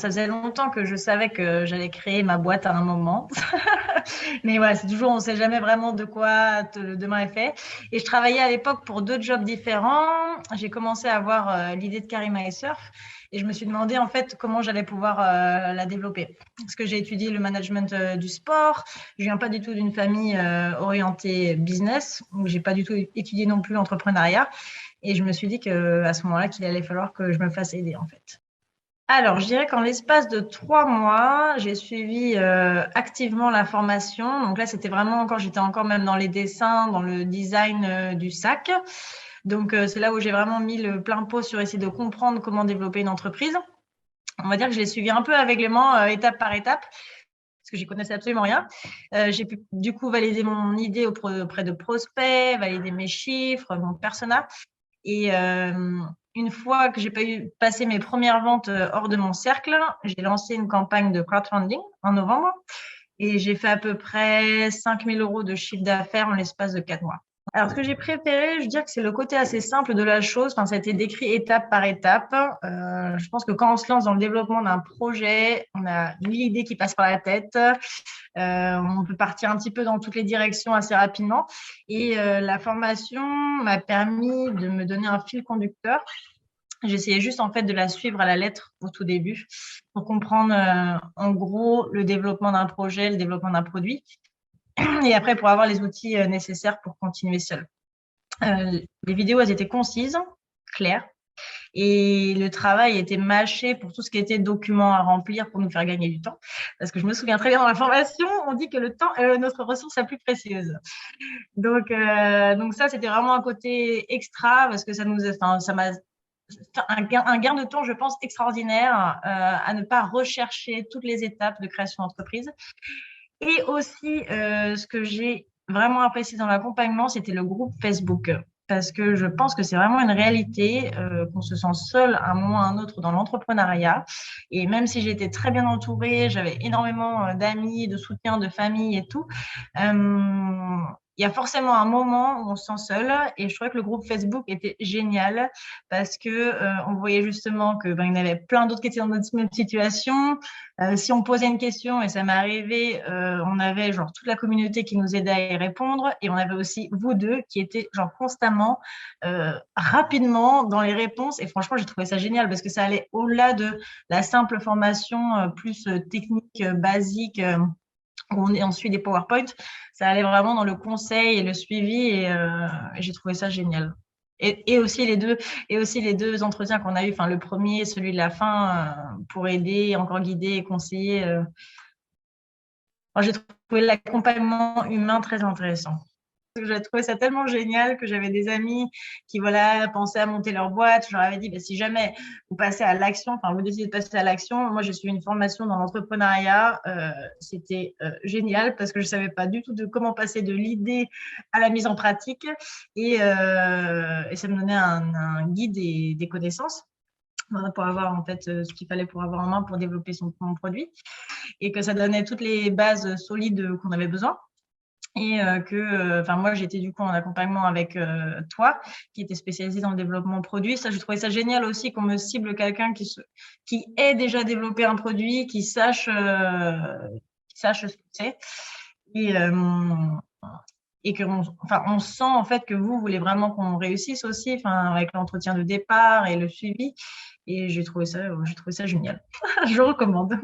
Ça faisait longtemps que je savais que j'allais créer ma boîte à un moment. Mais voilà, c'est toujours, on ne sait jamais vraiment de quoi demain est fait. Et je travaillais à l'époque pour deux jobs différents. J'ai commencé à avoir l'idée de Carry My Surf et je me suis demandé en fait comment j'allais pouvoir la développer. Parce que j'ai étudié le management du sport. Je viens pas du tout d'une famille orientée business. Donc j'ai pas du tout étudié non plus l'entrepreneuriat. Et je me suis dit que à ce moment-là, qu'il allait falloir que je me fasse aider en fait. Alors, je dirais qu'en l'espace de 3 mois, j'ai suivi activement la formation. Donc là, c'était vraiment quand j'étais encore même dans les dessins, dans le design du sac. Donc, c'est là où j'ai vraiment mis le plein pot sur essayer de comprendre comment développer une entreprise. On va dire que je l'ai suivi un peu aveuglément, étape par étape, parce que j'y connaissais absolument rien. J'ai pu du coup valider mon idée auprès de prospects, valider mes chiffres, mon persona. Et une fois que j'ai passé mes premières ventes hors de mon cercle, j'ai lancé une campagne de crowdfunding en novembre et j'ai fait à peu près 5 000 € de chiffre d'affaires en l'espace de 4 mois. Alors, ce que j'ai préféré, je dirais que c'est le côté assez simple de la chose. Enfin, ça a été décrit étape par étape. Je pense que quand on se lance dans le développement d'un projet, on a 1 000 idées qui passent par la tête. On peut partir un petit peu dans toutes les directions assez rapidement. Et la formation m'a permis de me donner un fil conducteur. J'essayais juste en fait de la suivre à la lettre au tout début pour comprendre en gros le développement d'un projet, le développement d'un produit et après pour avoir les outils nécessaires pour continuer seul. Les vidéos, elles étaient concises, claires, et le travail était mâché pour tout ce qui était documents à remplir pour nous faire gagner du temps. Parce que je me souviens très bien dans la formation, on dit que le temps est notre ressource la plus précieuse. Donc ça, c'était vraiment un côté extra parce que ça m'a un gain de temps, je pense, extraordinaire à ne pas rechercher toutes les étapes de création d'entreprise. Et aussi, ce que j'ai vraiment apprécié dans l'accompagnement, c'était le groupe Facebook. Parce que je pense que c'est vraiment une réalité qu'on se sent seul à un moment ou à un autre dans l'entrepreneuriat. Et même si j'étais très bien entourée, j'avais énormément d'amis, de soutien, de famille et tout, il y a forcément un moment où on se sent seul. Et je trouvais que le groupe Facebook était génial parce que on voyait justement que il y en avait plein d'autres qui étaient dans notre même situation. Si on posait une question, et ça m'est arrivé, on avait genre toute la communauté qui nous aidait à y répondre, et on avait aussi vous deux qui étaient genre constamment, rapidement dans les réponses. Et franchement, j'ai trouvé ça génial parce que ça allait au-delà de la simple formation plus technique, basique, où on suit des PowerPoint. Ça allait vraiment dans le conseil et le suivi, et j'ai trouvé ça génial. Et aussi les deux entretiens qu'on a eu, enfin le premier, celui de la fin, pour aider, encore guider et conseiller. Moi, j'ai trouvé l'accompagnement humain très intéressant. J'ai trouvé ça tellement génial que j'avais des amis qui voilà, pensaient à monter leur boîte. Je leur avais dit, bah, si jamais vous passez à l'action, enfin vous décidez de passer à l'action, moi j'ai suivi une formation dans l'entrepreneuriat. C'était génial parce que je ne savais pas du tout de comment passer de l'idée à la mise en pratique. Et ça me donnait un guide et des connaissances pour avoir en fait ce qu'il fallait pour avoir en main pour développer mon produit. Et que ça donnait toutes les bases solides qu'on avait besoin. Et moi, j'étais du coup en accompagnement avec toi, qui était spécialisé dans le développement produit. Ça, je trouvais ça génial aussi qu'on me cible quelqu'un qui ait déjà développé un produit, qui sache ce que c'est. Et, et on sent en fait que vous voulez vraiment qu'on réussisse aussi, enfin, avec l'entretien de départ et le suivi. Et j'ai trouvé ça génial. Je recommande.